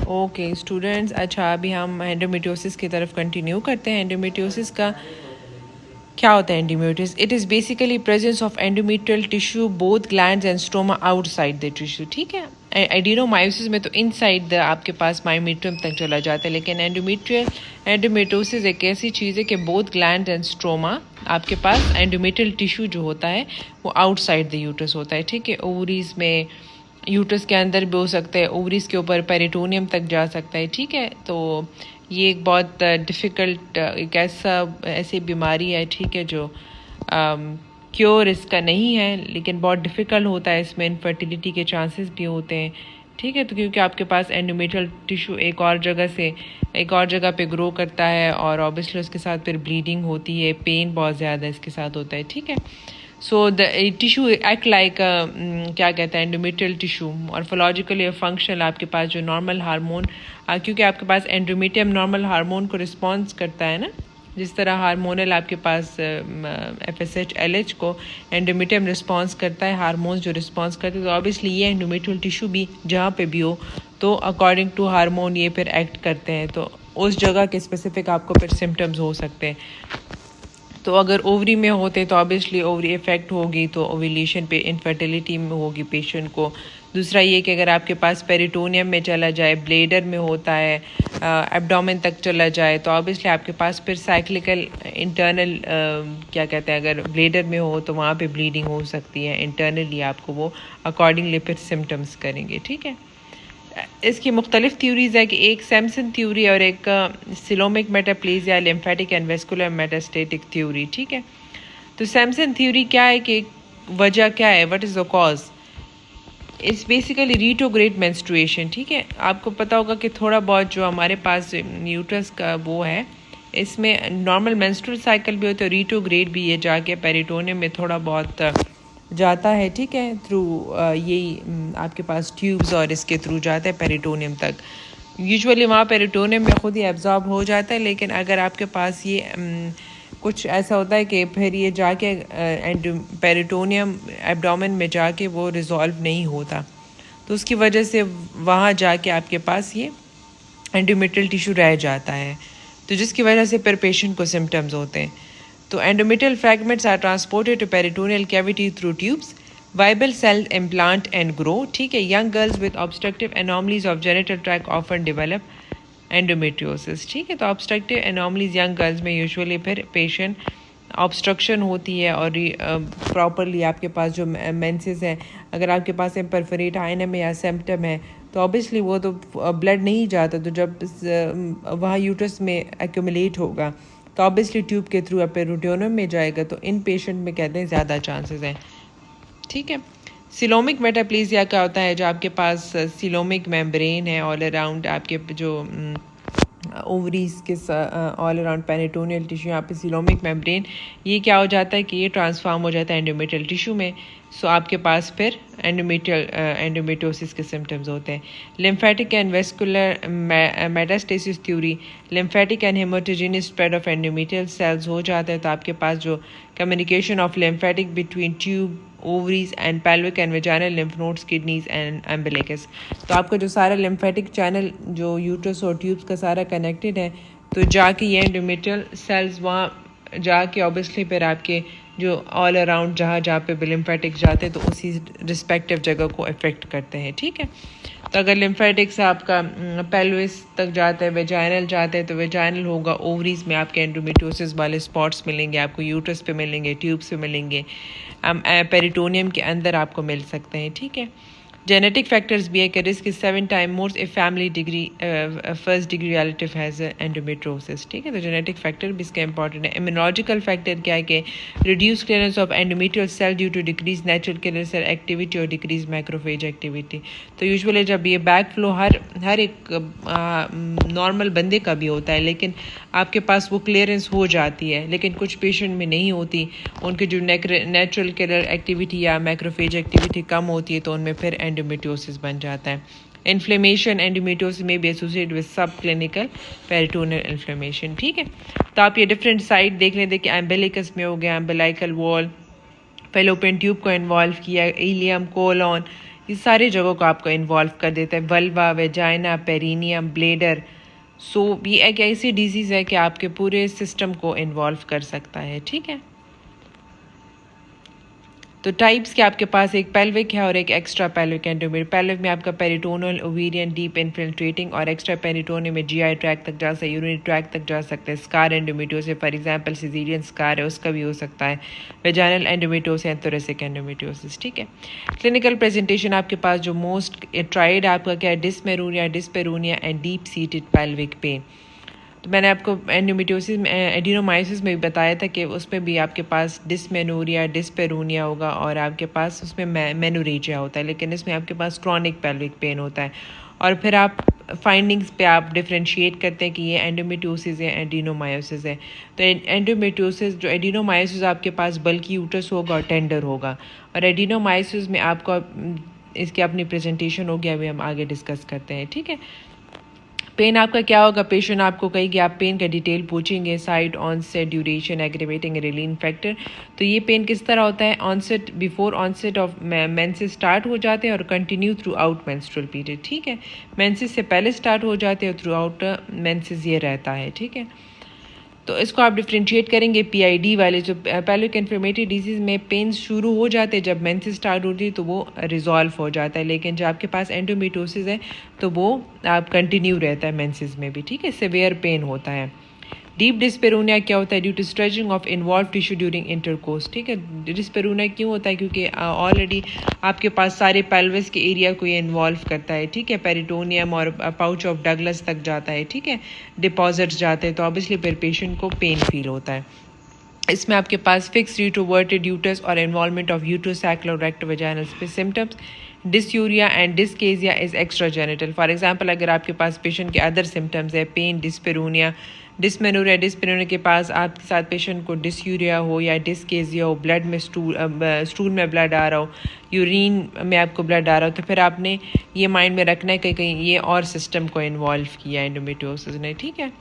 Okay students, अच्छा अभी हम एंडोमेट्रियोसिस की तरफ कंटिन्यू करते हैं। एंडोमेट्रियोसिस का क्या होता है? Endometriosis it is basically presence of endometrial tissue both glands and stroma outside the tissue. ठीक है, एडिनोमायोसिस में तो इनसाइड आपके पास मायोमेट्रियम तक चला जाता है, लेकिन एंडोमेट्रियोसिस एक ऐसी चीज़ है कि बोथ ग्लैंड एंड स्ट्रोमा आपके पास एंडोमेट्रियल टिश्यू जो होता है वो आउटसाइड द यूट्रस होता है। ठीक है, ओवरीज में, यूट्रस के अंदर भी हो सकता है, ओवरीज के ऊपर पेरिटोनियम तक जा सकता है। ठीक है, तो ये एक बहुत डिफ़िकल्ट एक ऐसी बीमारी है, ठीक है, जो क्योर इसका नहीं है, लेकिन बहुत डिफ़िकल्ट होता है। इसमें इनफर्टिलिटी के चांसेस भी होते हैं। ठीक है, तो क्योंकि आपके पास एंडोमेट्रियल टिश्यू एक और जगह से एक और जगह पे ग्रो करता है और ऑब्वियसली उसके साथ फिर ब्लीडिंग होती है, पेन बहुत ज़्यादा इसके साथ होता है। ठीक है, so the tissue act like क्या कहते हैं एंडोमेट्रियल टिश्यू, मॉर्फोलॉजिकली और फंक्शनल आपके पास जो नॉर्मल हार्मोन, क्योंकि आपके पास एंडोमेट्रियम नॉर्मल हार्मोन को रिस्पॉन्स करता है ना, जिस तरह हार्मोनल आपके पास FSH LH को एंडोमेट्रियम रिस्पॉन्स करता है, हार्मोन्स जो रिस्पॉन्स करते हैं, तो ऑब्वियसली ये एंडोमेट्रियल टिश्यू भी जहाँ पे भी हो तो अकॉर्डिंग टू हार्मोन ये फिर एक्ट करते हैं, तो उस जगह के स्पेसिफिक आपको फिर सिम्टम्स हो सकते हैं। तो अगर ओवरी में होते तो ऑब्वियसली ओवरी इफेक्ट होगी, तो ओव्यूलेशन पे इनफर्टिलिटी में होगी पेशेंट को। दूसरा ये कि अगर आपके पास पेरिटोनियम में चला जाए, ब्लेडर में होता है, एब्डोमेन तक चला जाए, तो ऑब्वियसली आपके पास फिर साइक्लिकल इंटरनल क्या कहते हैं, अगर ब्लेडर में हो तो वहाँ पे ब्लीडिंग हो सकती है। इंटरनली आपको वो अकॉर्डिंगली फिर सिम्टम्स करेंगे। ठीक है, इसकी मुख्तलिफ थ्योरीज है कि एक सैमसन थ्योरी और एक coelomic metaplasia, lymphatic and vascular metastatic theory. ठीक है, तो सैमसन थ्योरी क्या है कि वजह क्या है, what is the cause? It's basically retrograde menstruation. ठीक है, आपको पता होगा कि थोड़ा बहुत जो हमारे पास यूट्रस का वो है, इसमें नॉर्मल मेंस्ट्रुअल साइकिल भी होता है, रिट्रोग्रेड भी, ये जाके पेरिटोनियम में थोड़ा बहुत जाता है। ठीक है, थ्रू यही आपके पास ट्यूब्स और इसके थ्रू जाता है पेरिटोनियम तक। यूजुअली वहाँ पेरिटोनियम में खुद ही एब्जॉर्ब हो जाता है, लेकिन अगर आपके पास ये कुछ ऐसा होता है कि फिर ये जाके एंड पेरिटोनियम एब्डोमेन में जाके वो रिजॉल्व नहीं होता, तो उसकी वजह से वहाँ जाके आपके पास ये एंडोमेट्रियल टिश्यू रह जाता है, तो जिसकी वजह से फिर पेशेंट को सिम्टम्स होते हैं। तो endometrial fragments are transported to peritoneal cavity through tubes, viable cell implant and grow। ठीक है, young girls with obstructive anomalies of genital tract often develop endometriosis. ठीक है, तो ऑब्स्ट्रक्टिव एनोमलीज यंग गर्ल्स में यूजुअली फिर पेशेंट ऑब्स्ट्रक्शन होती है और प्रॉपरली आपके पास जो मेंसेस हैं, अगर आपके पास परफोरेट हाइनम या सेप्टम है तो ऑब्वियसली वो तो ब्लड नहीं जाता, तो जब वहाँ यूट्रस में एक्यूमुलेट होगा तो ऑब्वियसली ट्यूब के थ्रू पेरिटोनियम में जाएगा, तो इन पेशेंट में कहते हैं ज़्यादा चांसेस हैं। ठीक है, सिलोमिक मेटाप्लेजिया क्या होता है, जो आपके पास सिलोमिक मेम्ब्रेन है ऑल अराउंड आपके जो ओवरीज के ऑल अराउंड पेरिटोनियल टिश्यू, यहाँ पे सिलोमिक मेम्ब्रेन, ये क्या हो जाता है कि ये ट्रांसफॉर्म हो जाता है एंडोमेट्रियल टिश्यू में, सो आपके पास फिर एंडोमेट्रियोसिस के सिम्टम्स होते हैं। Lymphatic and vascular metastasis theory, lymphatic and haematogenous spread of endometrial cells हो जाता है, तो आपके पास जो communication of lymphatic between tube, ovaries and pelvic and vaginal lymph nodes, kidneys and umbilicus, तो आपका जो सारा लिम्फेटिक चैनल जो यूट्रस और ट्यूब्स का सारा कनेक्टेड है, तो जाके ये एंडोमेट्रियल सेल्स वहाँ जाके ऑब्वियसली फिर आपके जो ऑल अराउंड जहाँ जहाँ पे लिम्फेटिक जाते हैं तो उसी रिस्पेक्टिव जगह को अफेक्ट करते हैं। ठीक है, तो अगर लिम्फेटिक से आपका पेल्विस तक जाता है, वेजाइनल जाता है, तो वेजाइनल होगा, ओवरीज में आपके एंडोमेट्रियोसिस वाले स्पॉट्स मिलेंगे, आपको यूट्रस पे मिलेंगे, ट्यूब्स पे मिलेंगे, पेरिटोनियम के अंदर आपको मिल सकते हैं। ठीक है, जेनेटिक फैक्टर्स भी है कि risk is 7 time more if family degree first degree relative has endometriosis. ठीक है, तो जेनेटिक फैक्टर भी इसका इंपॉर्टेंट है। इम्यूनोलॉजिकल फैक्टर क्या है कि reduce clearance of endometrial cell due to decrease natural killer cell activity और डिक्रीज मैक्रोफेज एक्टिविटी। तो यूजुअली जब ये बैक फ्लो हर एक नॉर्मल बंदे का भी होता है, लेकिन आपके पास वो क्लियरेंस हो जाती है, लेकिन कुछ पेशेंट में नहीं होती, उनके जो नेचुरल किलर एक्टिविटी या मैक्रोफेज एक्टिविटी कम होती है, तो उनमें फिर एंडोमेट्रियोसिस बन जाता है। इन्फ्लेमेशन एंडोमेट्रियोसिस में भी एसोसिएट विद सब क्लिनिकल पेरिटोनियल इन्फ्लेमेशन। ठीक है, तो आप ये डिफरेंट साइड देख लें, देखिए एम्बिलिकस में हो गया, एम्बिलाइकल वॉल, फेलोपियन ट्यूब को इन्वॉल्व किया, इलियम, कोलन, ये सारी जगहों को आपको इन्वॉल्व कर देता है, वल्वा, वेजाइना, पेरिनियम, ब्लेडर। सो ये एक ऐसी डिजीज़ है कि आपके पूरे सिस्टम को इन्वॉल्व कर सकता है, ठीक है। तो टाइप्स के आपके पास एक पेल्विक है और एक एक्स्ट्रा पेल्विक एंडोमेट्रियोसिस। पेल्विक में आपका पेरिटोनल, ओवेरियन, डीप इन्फिल्ट्रेटिंग, और एक्स्ट्रा पेरिटोनियम में जीआई ट्रैक तक जा सकता है, यूरिनरी ट्रैक तक जा सकता है। Scar endometriosis for example caesarean scar है, उसका भी हो सकता है। Vaginal endometriosis and thoracic endometriosis, ठीक है। क्लिनिकल प्रेजेंटेशन आपके पास जो मोस्ट ट्राइड आपका क्या है, dysmenorrhoea, dyspareunia and deep seated pelvic pain. तो मैंने आपको एंडोमेट्रियोसिस में, एडिनोमाइसिस में भी बताया था कि उसमें भी आपके पास डिस्मेनोरिया, डिस्पेरोनिया होगा और आपके पास उसमें मेनोरेजिया होता है, लेकिन इसमें आपके पास क्रॉनिक पेल्विक पेन होता है। और फिर आप फाइंडिंग्स पे आप डिफरेंशिएट करते हैं कि ये एंडोमेट्रियोसिस है, एडिनोमायोसिस है। तो एंडोमेट्रियोसिस, जो एडिनोमायोसिस आपके पास बल्कि यूट्रस होगा और टेंडर होगा, और एडिनोमायोसिस में आपको इसकी अपनी प्रेजेंटेशन होगी, अभी हम आगे डिस्कस करते हैं, ठीक है। पेन आपका क्या होगा, पेशेंट आपको कहेगी, आप पेन का डिटेल पूछेंगे, site, onset, duration, aggravating relieving factor. तो ये पेन किस तरह होता है, onset, before onset of menses start हो जाते हैं और continue throughout menstrual period, ठीक है। मेंसेस से पहले स्टार्ट हो जाते हैं और थ्रू आउट मेंसेस ये रहता है, ठीक है। तो इसको आप डिफ्रेंशिएट करेंगे पीआईडी वाले, जो पेल्विक इन्फ्लेमेटरी डिजीज़ में पेन शुरू हो जाते हैं जब मेंसेस स्टार्ट होती है तो वो रिजॉल्व हो जाता है, लेकिन जब आपके पास एंडोमेट्रियोसिस है तो वो आप कंटिन्यू रहता है मेंसेस में भी, ठीक है। सिवियर पेन होता है। डीप डिस्पेरोनिया क्या होता है, due to stretching of involve tissue during intercourse, ठीक है। डिस्पेरोनिया क्यों होता है, क्योंकि ऑलरेडी आपके पास सारे पेल्विस के एरिया को ये इन्वॉल्व करता है, ठीक है। पेरिटोनियम और पाउच ऑफ डगलस तक जाता है, ठीक है, डिपॉजिट्स जाते हैं, तो ऑब्वियसली फिर पेशेंट को पेन फील होता है। इसमें आपके पास फिक्स यूट्रोवर्टेड यूटस और इन्वॉल्वमेंट ऑफ यूट्रोसैक्ल और rectovaginal symptoms. Dysuria and dyschezia is extra genital. For example अगर आपके पास पेशेंट के अदर सिम्टम्स है, पेन, डिस्पेरोनिया, डिस्मेनोरिया, डिस्पेरोनिया के पास आपके साथ पेशेंट को डिसयूरिया हो या डिस्केजिया हो, ब्लड में स्टूल में ब्लड आ रहा हो, यूरिन में आपको ब्लड आ रहा हो, तो फिर आपने ये माइंड में रखना है कि कहीं ये और सिस्टम को इन्वॉल्व किया एंडोमेट्रियोसिस ने, ठीक है।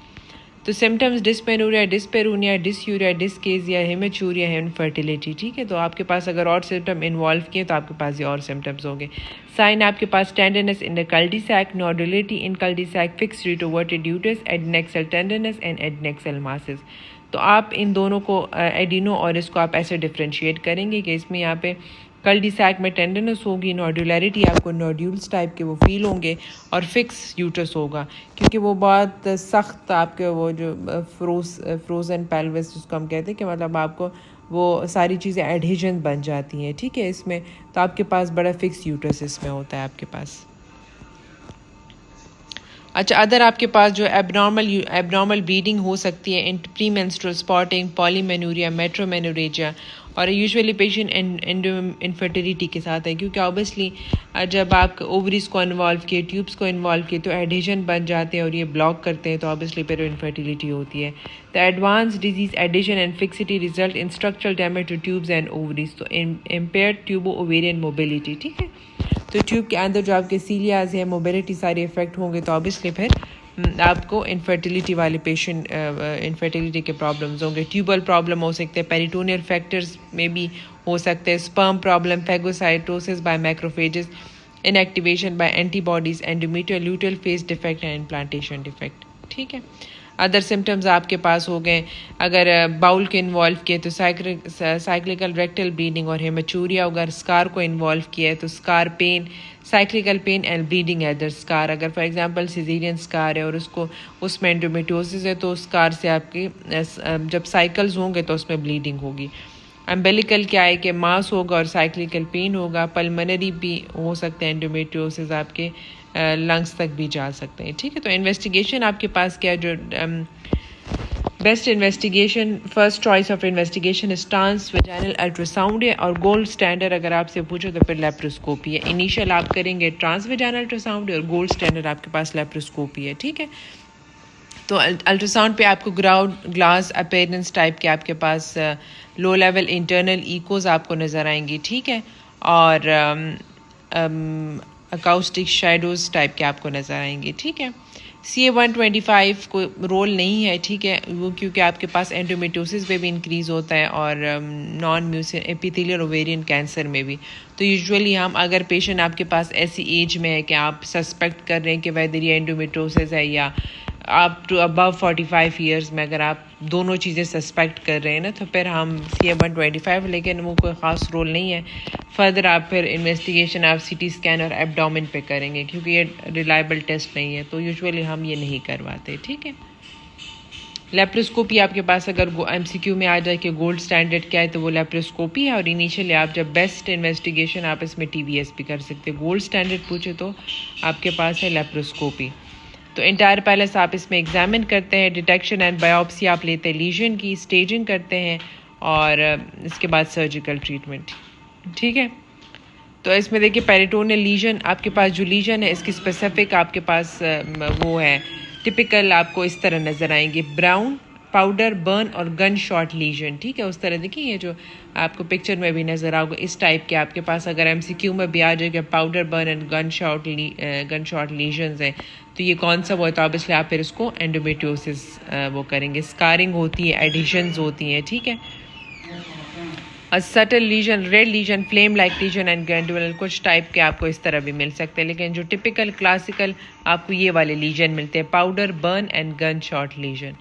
तो symptoms dysmenorrhoea, dyspareunia, dysuria, dyschezia, haematuria, infertility, ठीक है। तो आपके पास अगर और सिम्टम इन्वॉल्व किए तो आपके पास ये और सिम्टम्स होंगे। साइन आपके पास tenderness in the cul-de-sac, nodularity in cul-de-sac, fix retroverted uterus, adnexal tenderness and adnexal masses. तो आप इन दोनों को एडिनो और इसको आप ऐसे डिफ्रेंशिएट करेंगे कि इसमें यहाँ पे कल्टीसैक में टेंडरनेस होगी, नोडुलैरिटी आपको नोड्यूल्स टाइप के वो फील होंगे, और फिक्स यूटस होगा क्योंकि वो बहुत सख्त आपके वो जो फ्रोजन पेल्विस जिसको हम कहते हैं कि मतलब आपको वो सारी चीज़ें एडहेजन बन जाती हैं, ठीक है इसमें। तो आपके पास बड़ा फिक्स यूटस इसमें होता है आपके पास। अच्छा, अदर आपके पास जो एबनॉर्मल ब्लीडिंग हो सकती है, प्री मेंस्ट्रुअल स्पॉटिंग, पॉलीमेनोरिया, मेट्रोमेनोरेजिया, और यूजुअली पेशेंट इनफर्टिलिटी के साथ है क्योंकि ऑब्वियसली जब आप ओवरीज को इन्वॉल्व किए, ट्यूब्स को इन्वॉल्व किए तो एडिशन बन जाते हैं और ये ब्लॉक करते हैं, तो ऑब्वियसली फिर इनफर्टिलिटी होती है। The advance disease adhesion and fixity result in structural damage to tubes and ovaries, तो इम्पेयर्ड ट्यूबो ओवेरियन मोबिलिटी, ठीक है। तो ट्यूब के अंदर जो आपके सीलियाज हैं, मोबिलिटी सारे इफेक्ट होंगे, तो ऑब्वियसली फिर आपको इनफर्टिलिटी वाले पेशेंट इनफर्टिलिटी के प्रॉब्लम्स होंगे। ट्यूबल प्रॉब्लम हो सकते हैं, पेरिटोनियल फैक्टर्स में भी हो सकते हैं, sperm problem, phagocytosis by macrophages, inactivation by antibodies, endometrial luteal phase defect and implantation defect, ठीक है। अदर सिम्टम्स आपके पास हो गए, अगर बाउल के इन्वॉल्व किए तो साइक्लिकल रेक्टल ब्लीडिंग और हेमेचूरिया, अगर स्कार को इन्वॉल्व किया है तो scar pain, cyclical pain and bleeding either scar. अगर फॉर एग्जांपल सिजेरियन स्कार है और उसमें एंडोमेट्रियोसिस है तो स्कार से आपके जब साइकिल्स होंगे तो उसमें ब्लीडिंग होगी। अम्बेलिकल क्या है कि मास होगा और साइक्लिकल पेन होगा। पल्मोनरी भी हो सकते हैं एंडोमेट्रियोसिस, आपके लंग्स तक भी जा सकते हैं, ठीक है। तो इन्वेस्टिगेशन आपके पास क्या, जो best investigation, first choice of investigation stance vaginal ultrasound है, और गोल्ड स्टैंडर्ड अगर आपसे पूछो तो फिर लेप्रोस्कोपी है। इनिशियल आप करेंगे ट्रांस वेजाइनल अल्ट्रासाउंड और गोल्ड स्टैंडर्ड आपके पास लेप्रोस्कोपी है, ठीक है। तो अल्ट्रासाउंड पे आपको ग्राउंड ग्लास अपीयरेंस टाइप के आपके पास लो लेवल इंटरनल इकोज आपको नज़र आएंगी, ठीक है। और अकाउस्टिक शेडोज टाइप के आपको नज़र आएंगे। ठीक है, CA-125 को रोल नहीं है, ठीक है, वो क्योंकि आपके पास एंडोमेट्रियोसिस पे भी इंक्रीज़ होता है और non mucin epithelial ovarian cancer में भी। तो यूजुअली हम अगर पेशेंट आपके पास ऐसी एज में है कि आप सस्पेक्ट कर रहे हैं कि वेदर ये एंडोमेट्रियोसिस है या आप टू अबव 45 ईयर्स में अगर आप दोनों चीज़ें सस्पेक्ट कर रहे हैं ना, तो फिर हम CA-125, लेकिन वो कोई ख़ास रोल नहीं है। फर्दर आप फिर इन्वेस्टिगेशन आप CT स्कैन और एब्डोमेन पे करेंगे क्योंकि ये रिलायबल टेस्ट नहीं है, तो यूजुअली हम ये नहीं करवाते। ठीक है, लेप्रोस्कोपी आपके पास अगर MCQ में आ जाए कि गोल्ड स्टैंडर्ड क्या है, तो वो लेप्रोस्कोपी है। और इनिशियली आप जब बेस्ट इन्वेस्टिगेशन आप इसमें TVS भी कर सकते हैं। गोल्ड स्टैंडर्ड पूछे तो आपके पास है लेप्रोस्कोपी। तो इंटायर पैलेस आप इसमें एग्जामिन करते हैं, डिटेक्शन एंड बायोप्सी आप लेते हैं लीजन की, स्टेजिंग करते हैं और इसके बाद सर्जिकल ट्रीटमेंट। ठीक है, तो इसमें देखिए पेरिटोनियल लीजन आपके पास जो लीजन है इसकी स्पेसिफिक आपके पास वो है टिपिकल आपको इस तरह नज़र आएंगे, ब्राउन पाउडर बर्न और गन शॉट लीजन। ठीक है, उस तरह देखिए ये जो आपको पिक्चर में भी नज़र आओगे इस टाइप के आपके पास अगर MCQ में भी आ जाएगा powder burn and gun shot lesions हैं, तो ये कौन सा वो है, तो ऑब्वियसली आप फिर इसको एंडोमेट्रियोसिस वो करेंगे। स्कारिंग होती है, एडिशंस होती हैं। ठीक है, subtle lesion, red lesion, flame like lesion and glandular कुछ टाइप के आपको इस तरह भी मिल सकते हैं, लेकिन जो टिपिकल क्लासिकल आपको ये वाले लीजन मिलते हैं, powder burn and gun shot lesion.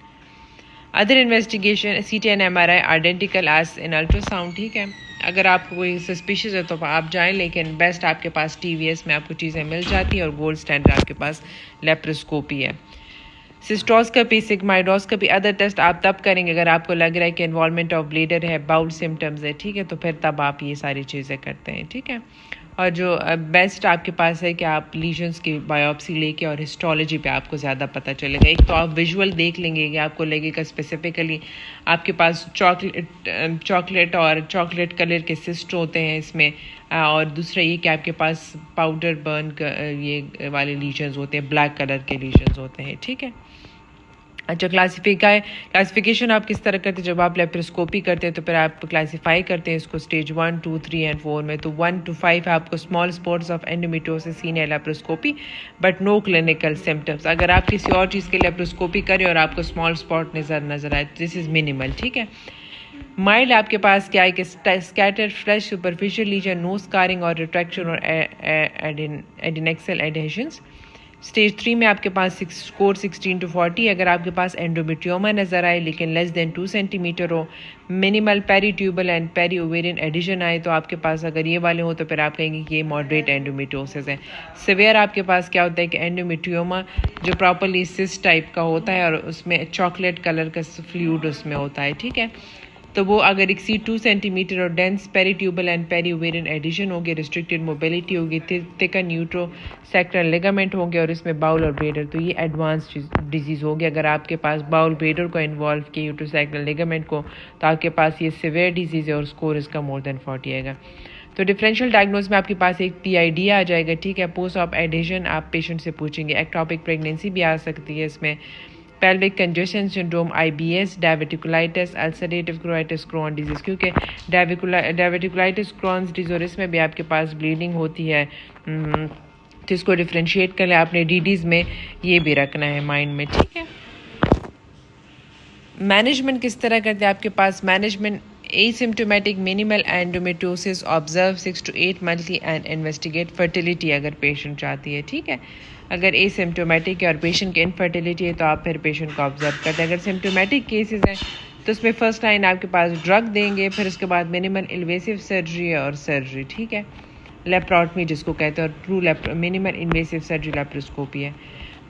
Other investigation CT and MRI identical as in ultrasound. ठीक है, अगर आपको कोई सस्पिशियस है तो आप जाएं, लेकिन बेस्ट आपके पास TVS में आपको चीज़ें मिल जाती हैं और गोल्ड स्टैंडर्ड आपके पास लेप्रोस्कोपी है। सिस्टोस्कोपी, सिग्माइडोस्कोपी, अदर टेस्ट आप तब करेंगे अगर आपको लग रहा है कि इन्वॉल्वमेंट ऑफ ब्लीडर है, बाउल सिम्टम्स है। ठीक है, तो फिर तब आप ये सारी चीज़ें करते हैं। ठीक है, और जो बेस्ट आपके पास है कि आप लीजन्स की बायोप्सी लेके और हिस्टोलॉजी पे आपको ज़्यादा पता चलेगा। एक तो आप विजुअल देख लेंगे कि आपको लगेगा स्पेसिफिकली आपके पास चॉकलेट और चॉकलेट कलर के सिस्ट होते हैं इसमें, और दूसरा ये कि आपके पास पाउडर बर्न ये वाले लीजन्स होते हैं, ब्लैक कलर के लीजन्स होते हैं। ठीक है, अच्छा क्लासिफिकेशन आप किस तरह करते हैं, जब आप लेप्रोस्कोपी करते हैं तो फिर आप क्लासीफाई करते हैं इसको स्टेज 1, 2, 3 एंड 4 में। तो 1 to 5 आपको small spots of endometriosis seen है laparoscopy but no clinical symptoms. अगर आप किसी और चीज़ के लेप्रोस्कोपी करें और आपको स्मॉल स्पॉट नज़र आए, दिस इज़ मिनिमल। ठीक है, माइल्ड आपके पास क्या है कि scattered flash superficial lesion, no scarring और रिट्रैक्शन और एडिनेक्सल एडहेशंस। स्टेज 3 में आपके पास स्कोर 16 to 40। अगर आपके पास एंडोमेट्रियोमा नज़र आए लेकिन लेस देन 2 सेंटीमीटर हो, minimal peritubal and peri ovarian adhesion आए, तो आपके पास अगर ये वाले हो तो फिर आप कहेंगे कि ये मॉडरेट एंडोमेट्रियोसिस है। सिवियर आपके पास क्या होता है कि एंडोमेट्रियोमा जो प्रॉपरली सिस्ट टाइप का होता है और उसमें चॉकलेट कलर का फ्लूइड उसमें होता है। ठीक है, तो वो अगर एक्सीड 2 सेंटीमीटर और dense peritubal and peri ovarian adhesion होगी, रिस्ट्रिक्टेड मोबिलिटी होगी, थिकन न्यूट्रोसेक्टल लिगामेंट होंगे और इसमें बाउल और ब्लेडर, तो ये एडवांस डिजीज़ होगी। अगर आपके पास बाउल ब्लेडर को इन्वॉल्व किया यूट्रोसेक्टल लिगामेंट को, तो आपके पास ये सिवियर डिजीज़ है और स्कोर इसका मोर देन 40 आएगा। तो डिफरेंशियल डायग्नोस में आपके पास एक PID आ जाएगा। ठीक है, पोस्ट ऑफ एडिशन आप पेशेंट से पूछेंगे। एक्टोपिक प्रेगनेंसी भी आ सकती है इसमें, pelvic congestion syndrome, IBS, diverticulitis, ulcerative colitis, Crohn disease, क्योंकि diverticulitis, Crohn's disease और इसमें भी आपके पास ब्लीडिंग होती है। तो इसको डिफ्रेंशिएट कर ले, आपने DDs में ये भी रखना है माइंड में। ठीक है, मैनेजमेंट किस तरह करते हैं आपके पास management, asymptomatic minimal endometriosis, observe 6 to 8 monthly and investigate fertility अगर पेशेंट चाहती है। ठीक है, अगर एसिम्टोमेटिक है और पेशेंट की इनफर्टिलिटी है तो आप फिर पेशेंट को ऑब्जर्व करते हैं। अगर सिम्टोमेटिक केसेस हैं तो उसमें फर्स्ट लाइन आपके पास ड्रग देंगे, फिर उसके बाद मिनिमल इन्वेसिव सर्जरी और सर्जरी। ठीक है, लेप्रोटमी जिसको कहते हैं, और true minimal invasive surgery laparoscopy है।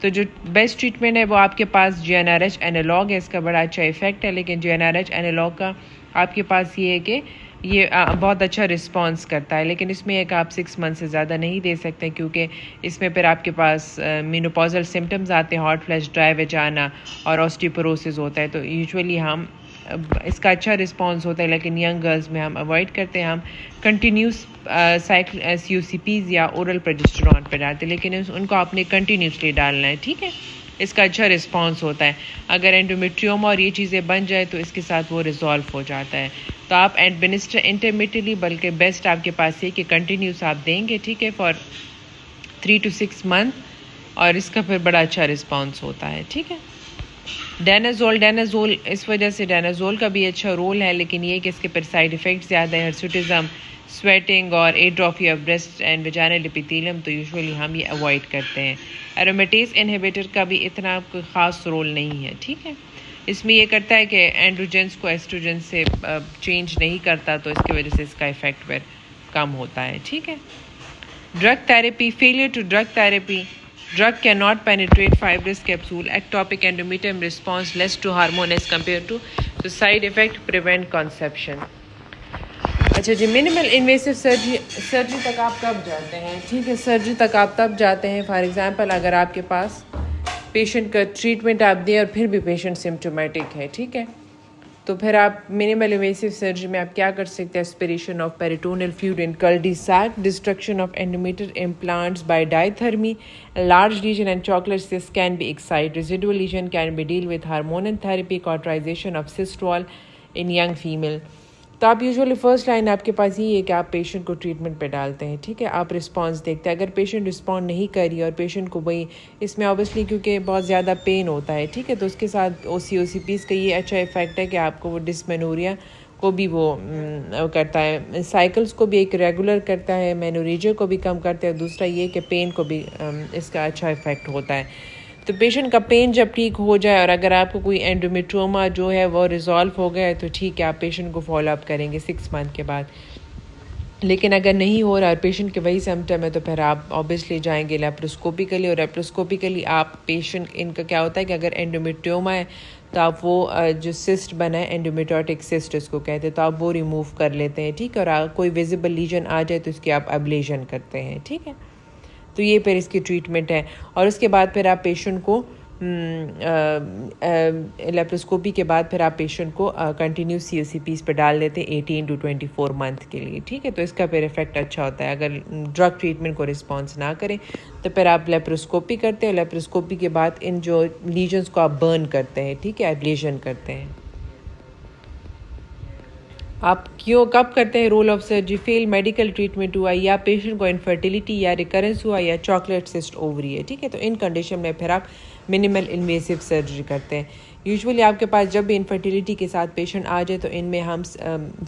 तो जो बेस्ट ट्रीटमेंट है वो आपके पास GnRH एनालॉग है, इसका बड़ा अच्छा इफेक्ट है। लेकिन GnRH एनालॉग का आपके पास ये है कि ये बहुत अच्छा रिस्पांस करता है, लेकिन इसमें एक आप 6 मंथ से ज़्यादा नहीं दे सकते क्योंकि इसमें फिर आपके पास मेनोपॉजल सिम्टम्स आते हैं, हॉट फ्लैश, ड्राई वेजाना और ऑस्टियोपोरोसिस होता है। तो यूजुअली हम इसका अच्छा रिस्पांस होता है, लेकिन यंग गर्ल्स में हम अवॉइड करते हैं। हम कंटिन्यूस साइकिल SUCPs या ओरल प्रोजेस्टेरॉन पर डालते हैं, लेकिन उनको आपने कंटिन्यूसली डालना है। ठीक है, इसका अच्छा रिस्पांस होता है। अगर एंडोमेट्रियोमा और ये चीज़ें बन जाए तो इसके साथ वो रिजॉल्व हो जाता है। तो आप एडमिनिस्टर इंटरमिटेडली, बल्कि बेस्ट आपके पास है कि कंटिन्यूस आप देंगे। ठीक है, फॉर 3 to 6 मंथ, और इसका फिर बड़ा अच्छा रिस्पॉन्स होता है। ठीक है। डेनाजोल इस वजह से डेनाजोल का भी अच्छा रोल है, लेकिन ये कि इसके पर साइड इफ़ेक्ट ज़्यादा है, हिर्सुटिज्म, स्वेटिंग और atrophy of breast and vaginal epithelium, तो यूजुअली हम ये अवॉइड करते हैं। एरोमेटेज इनहिबिटर का भी इतना कोई ख़ास रोल नहीं है। ठीक है। इसमें ये करता है कि एंड्रोजेंस को एस्ट्रोजन से चेंज नहीं करता, तो इसकी वजह से इसका इफ़ेक्ट फिर कम होता है। ठीक है। Drug therapy, failure to drug therapy, drug cannot penetrate fibrous capsule, ectopic endometrium response less to hormone as compared to, so side effect prevent conception। अच्छा जी, मिनिमल इन्वेसिव सर्जरी तक आप कब जाते हैं? ठीक है, सर्जरी तक आप तब जाते हैं फॉर एग्जांपल अगर आपके पास पेशेंट का ट्रीटमेंट आप दें और फिर भी पेशेंट सिम्टोमेटिक है। ठीक है, तो फिर आप मिनिमल इन्वेसिव सर्जरी में आप क्या कर सकते हैं? Aspiration of peritoneal fluid in cul-de-sac, destruction of endometrial implants by diathermy, large lesion and chocolate cyst can be excised, residual lesion can be deal with hormonal therapy, cauterisation of cyst wall in young female. तो आप usually first line आपके पास ये है कि आप patient को treatment पे डालते हैं। ठीक है, आप रिस्पांस देखते हैं। अगर पेशेंट रिस्पॉन्ड नहीं कर रही और पेशेंट को वही, इसमें ऑब्वियसली क्योंकि बहुत ज़्यादा पेन होता है। ठीक है, तो उसके साथ OCPs का ये अच्छा इफेक्ट है कि आपको वो डिस्मेनोरिया को भी वो करता है, साइकिल्स को भी एक रेगुलर करता है, मेनोरेजिया को भी कम करता है, दूसरा ये कि पेन को भी इसका अच्छा इफेक्ट होता है। तो पेशेंट का पेन जब ठीक हो जाए और अगर आपको कोई एंडोमेट्रियोमा जो है वो रिजॉल्व हो गया है तो ठीक है, आप पेशेंट को फॉलो अप करेंगे 6 मंथ के बाद। लेकिन अगर नहीं हो रहा और पेशेंट के वही सिम्टम है तो फिर आप ऑब्वियसली जाएंगे लेप्रोस्कोपिकली, और लेप्रोस्कोपिकली आप पेशेंट, इनका क्या होता है कि अगर एंडोमेट्रियोमा है तो आप वो जो सिस्ट बना है, एंडोमेट्रियोटिक सिस्ट इसको कहते हैं, तो आप वो रिमूव कर लेते हैं। ठीक है, और कोई विजिबल लीजन आ जाए तो इसकी आप एब्लेशन करते हैं। ठीक है, तो ये फिर इसकी ट्रीटमेंट है। और उसके बाद फिर आप पेशेंट को लेप्रोस्कोपी के बाद फिर आप पेशेंट को कंटिन्यू COCPs पर डाल देते हैं 18 to 24 मंथ के लिए। ठीक है, तो इसका फिर इफेक्ट अच्छा होता है। अगर ड्रग ट्रीटमेंट को रिस्पॉन्स ना करें तो फिर आप लेप्रोस्कोपी करते हैं, लेप्रोस्कोपी के बाद इन जो लीजन्स को आप बर्न करते हैं। ठीक है, एब्लेशन करते हैं। आप क्यों कब करते हैं role of surgery? Fail medical treatment हुआ, या पेशेंट को इनफर्टिलिटी या रिकरेंस हुआ, या चॉकलेट सिस्ट ओवरी है। ठीक है, तो इन कंडीशन में फिर आप मिनिमल इन्वेसिव सर्जरी करते हैं। यूजुअली आपके पास जब भी इनफर्टिलिटी के साथ पेशेंट आ जाए तो इनमें हम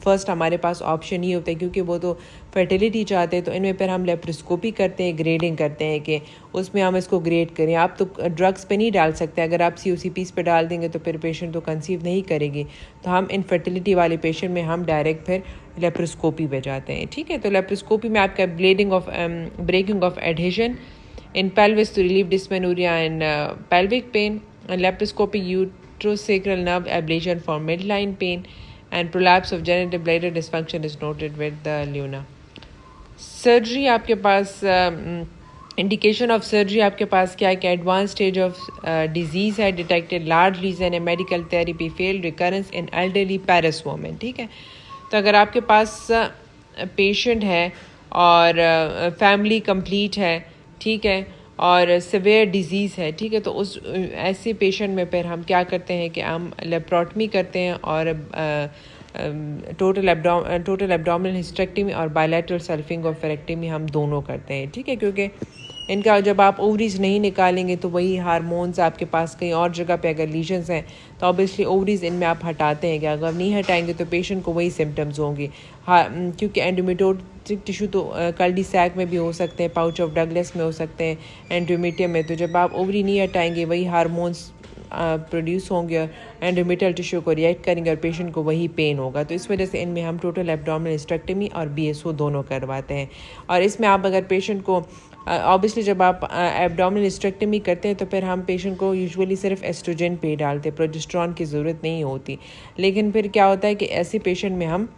फर्स्ट हमारे पास ऑप्शन ये होता है, क्योंकि वो तो फर्टिलिटी चाहते हैं, तो इनमें फिर हम लेप्रोस्कोपी करते हैं, ग्रेडिंग करते हैं कि उसमें हम इसको ग्रेड करें। आप तो ड्रग्स पे नहीं डाल सकते, अगर आप COCPs पे डाल देंगे तो फिर पेशेंट तो कंसीव नहीं करेगी, तो हम इनफर्टिलिटी वाले पेशेंट में हम डायरेक्ट फिर लेप्रोस्कोपी पे जाते हैं। ठीक है, तो लेप्रोस्कोपी में आपका breaking of adhesion in pelvis to relieve dysmenorrhea and pelvic pain, and laparoscopy uterosacral nerve ablation for midline pain, and prolapse of genital bladder dysfunction is noted with the LUNA surgery। आपके पास indication of surgery आपके पास क्या है कि advance stage of disease है, detected large lesion है, medical therapy fail, recurrence in elderly parous women. ठीक है, तो अगर आपके पास पेशेंट है और फैमिली कंप्लीट है, ठीक है, और सिवियर डिजीज़ है, ठीक है, तो उस ऐसे पेशेंट में फिर हम क्या करते हैं कि हम लेप्रोटमी करते हैं और टोटल एब्डोमिनल हिस्टेक्टमी और बायलैटरल सल्फिंगोफेरेक्टमी हम दोनों करते हैं। ठीक है, क्योंकि इनका जब आप ओवरीज नहीं निकालेंगे तो वही हार्मोन्स आपके पास कहीं और जगह पे अगर लीजन्स हैं तो ऑब्वियसली ओवरीज इनमें आप हटाते हैं, कि अगर नहीं हटाएंगे तो पेशेंट को वही सिम्टम्स होंगे। हाँ, क्योंकि एंडोमेट्रियोटिक टिश्यू तो कल्डी-सैक में भी हो सकते हैं, पाउच ऑफ डगलस में हो सकते हैं, एंडोमेट्रियम में, तो जब आप ओवरी नहीं हटाएंगे वही हार्मोन्स प्रोड्यूस होंगे और एंडोमेट्रियल टिश्यू को रिएक्ट करेंगे और पेशेंट को वही पेन होगा। तो इस वजह से इनमें हम टोटल एब्डोमिनल हिस्टेक्टमी और BSO दोनों करवाते हैं। और इसमें आप अगर पेशेंट को ऑब्वियसली जब आप एब्डोमिनल हिस्टेक्टमी करते हैं तो फिर हम पेशेंट को यूजुअली सिर्फ एस्ट्रोजन पे डालते हैं, प्रोजेस्टेरॉन की ज़रूरत नहीं होती। लेकिन फिर क्या होता है कि ऐसे पेशेंट में हम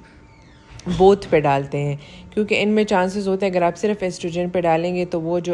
बोथ पे डालते हैं, क्योंकि इनमें चांसेस होते हैं अगर आप सिर्फ एस्ट्रोजन पे डालेंगे तो वो जो